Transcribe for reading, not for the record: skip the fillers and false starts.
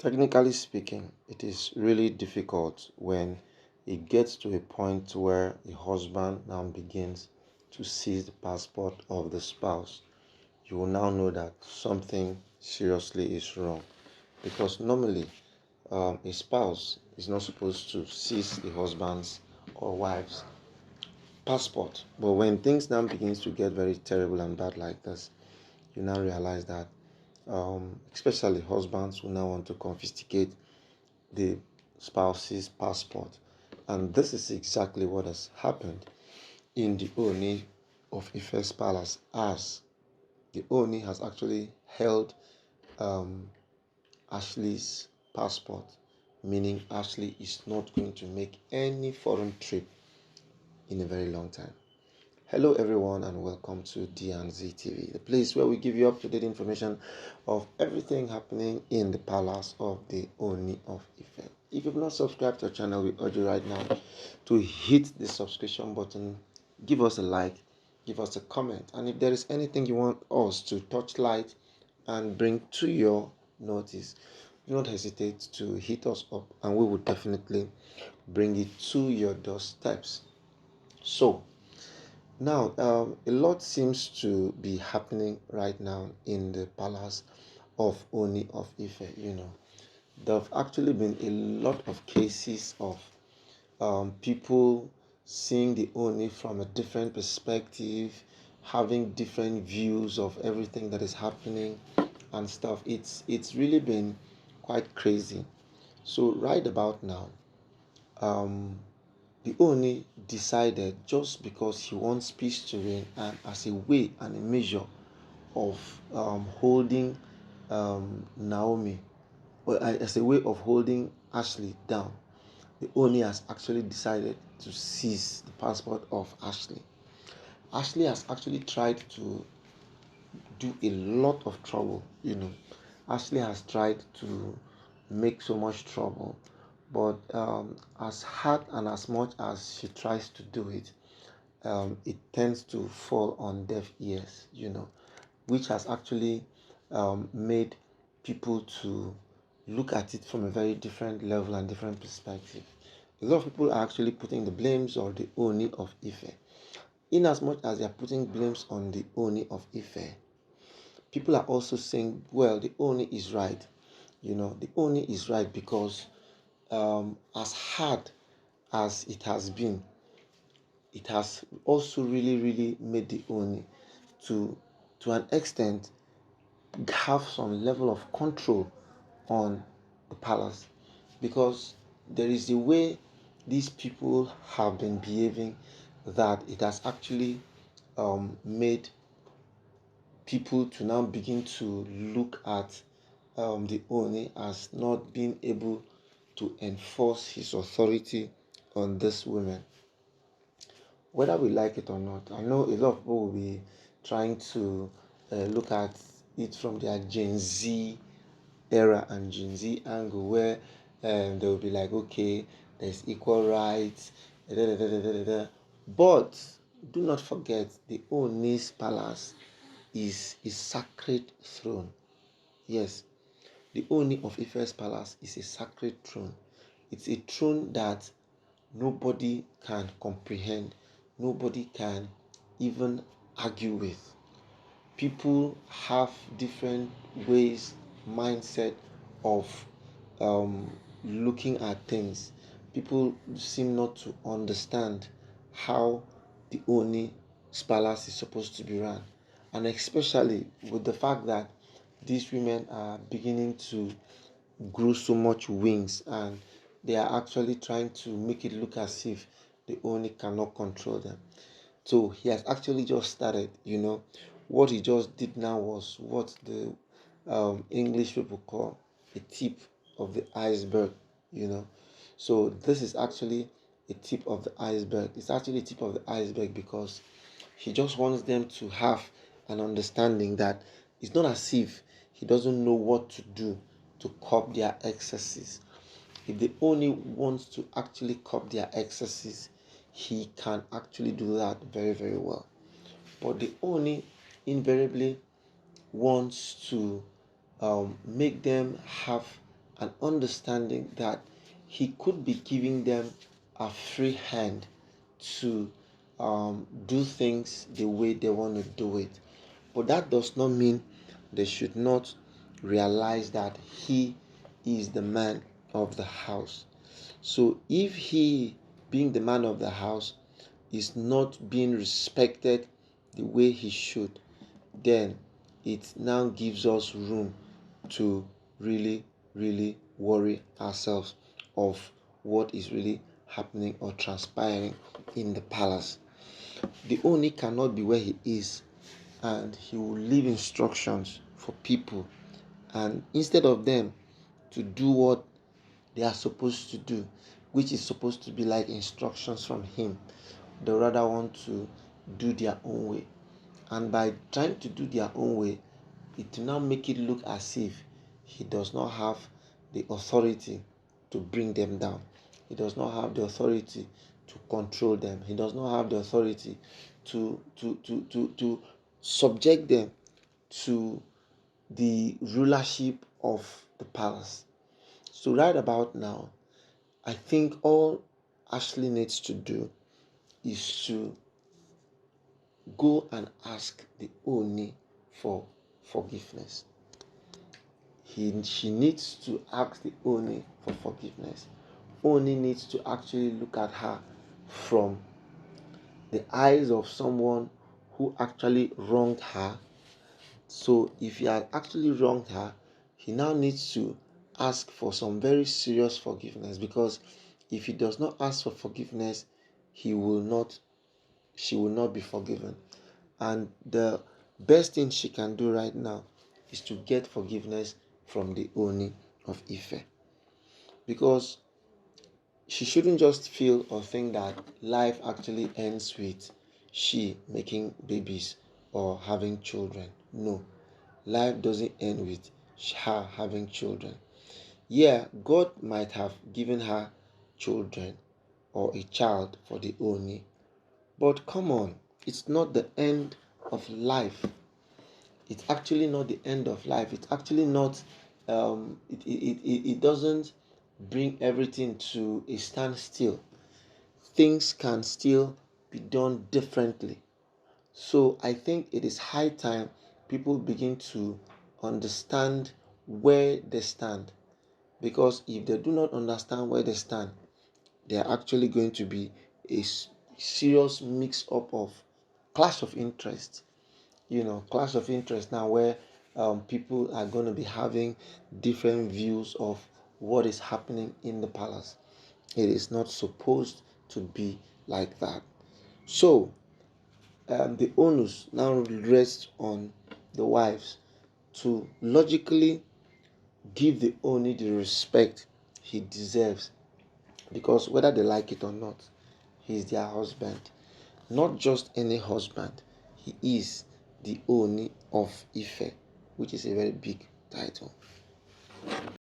Technically speaking, it is really difficult when it gets to a point where a husband now begins to seize the passport of the spouse. You will now know that something seriously is wrong, because normally a spouse is not supposed to seize the husband's or wife's passport. But when things now begins to get very terrible and bad like this, you now realize that especially husbands who now want to confiscate the spouse's passport. And this is exactly what has happened in the Ooni of Ife's palace, as the Ooni has actually held um, Ashley's passport, meaning Ashley is not going to make any foreign trip in a very long time. Hello everyone and welcome to D&Z TV, the place where we give you up-to-date information of everything happening in the palace of the Ooni of Ife. If you've not subscribed to our channel, we urge you right now to hit the subscription button, give us a like, give us a comment, and if there is anything you want us to touch light and bring to your notice, do not hesitate to hit us up and we will definitely bring it to your doorsteps. So now, a lot seems to be happening right now in the palace of Ooni of Ife. There have actually been a lot of cases of people seeing the Ooni from a different perspective, having different views of everything that is happening and stuff. It's really been quite crazy. So right about now, um, the Ooni decided, just because he wants peace to reign and as a way and a measure of holding Naomi, or as a way of holding Ashley down, the Ooni has actually decided to seize the passport of Ashley. Ashley has actually tried to do a lot of trouble. Ashley has tried to make so much trouble, but as hard and as much as she tries to do it, it tends to fall on deaf ears, which has actually made people to look at it from a very different level and different perspective. A lot of people are actually putting the blames on the Ooni of Ife. In as much as they are putting blames on the Ooni of Ife, people are also saying, well, the Ooni is right. The Ooni is right because as hard as it has been, it has also really, really made the Ooni to an extent have some level of control on the palace, because there is a way these people have been behaving that it has actually made people to now begin to look at the Ooni as not being able to enforce his authority on these women, whether we like it or not. I know a lot of people will be trying to look at it from their Gen Z era and Gen Z angle, where they will be like, okay, there's equal rights, da, da, da, da, da, da, da. But do not forget, the Oni's palace is a sacred throne. Yes, the Oni of Ife's palace is a sacred throne. It's a throne that nobody can comprehend, nobody can even argue with. People have different ways, mindset of looking at things. People seem not to understand how the Oni's palace is supposed to be run, and especially with the fact that these women are beginning to grow so much wings, and they are actually trying to make it look as if the Oni cannot control them. So he has actually just started. What he just did now was what the English people call a tip of the iceberg. So this is actually a tip of the iceberg. It's actually a tip of the iceberg because he just wants them to have an understanding that it's not as if he doesn't know what to do to curb their excesses. If the Oni wants to actually curb their excesses, he can actually do that very, very well. But the Oni invariably wants to make them have and understanding that he could be giving them a free hand to do things the way they want to do it. But that does not mean they should not realize that he is the man of the house. So if he, being the man of the house, is not being respected the way he should, then it now gives us room to really worry ourselves of what is really happening or transpiring in the palace. The Oni cannot be where he is, and he will leave instructions for people, and instead of them to do what they are supposed to do, which is supposed to be like instructions from him, they rather want to do their own way. And by trying to do their own way, it will now make it look as if he does not have the authority to bring them down. He does not have the authority to control them. He does not have the authority to subject them to the rulership of the palace. So right about now, I think all Ashley needs to do is to go and ask the Oni for forgiveness. She needs to ask the Oni for forgiveness. Oni needs to actually look at her from the eyes of someone who actually wronged her. So if he had actually wronged her, he now needs to ask for some very serious forgiveness, because if he does not ask for forgiveness, he will not she will not be forgiven. And the best thing she can do right now is to get forgiveness from the Ooni of Ife, because she shouldn't just feel or think that life actually ends with she making babies or having children. No, life doesn't end with her having children. Yeah, God might have given her children or a child for the Oni, but come on, it's not the end of life. It's actually not the end of life. It's actually not, it doesn't bring everything to a standstill. Things can still be done differently. So I think it is high time people begin to understand where they stand. Because if they do not understand where they stand, they are actually going to be a serious mix up of clash of interest. Clash of interest now, where people are going to be having different views of what is happening in the palace. It is not supposed to be like that. So the onus now rests on the wives to logically give the Oni the respect he deserves, because whether they like it or not, he is their husband. Not just any husband, he is the Ooni of Ife, which is a very big title.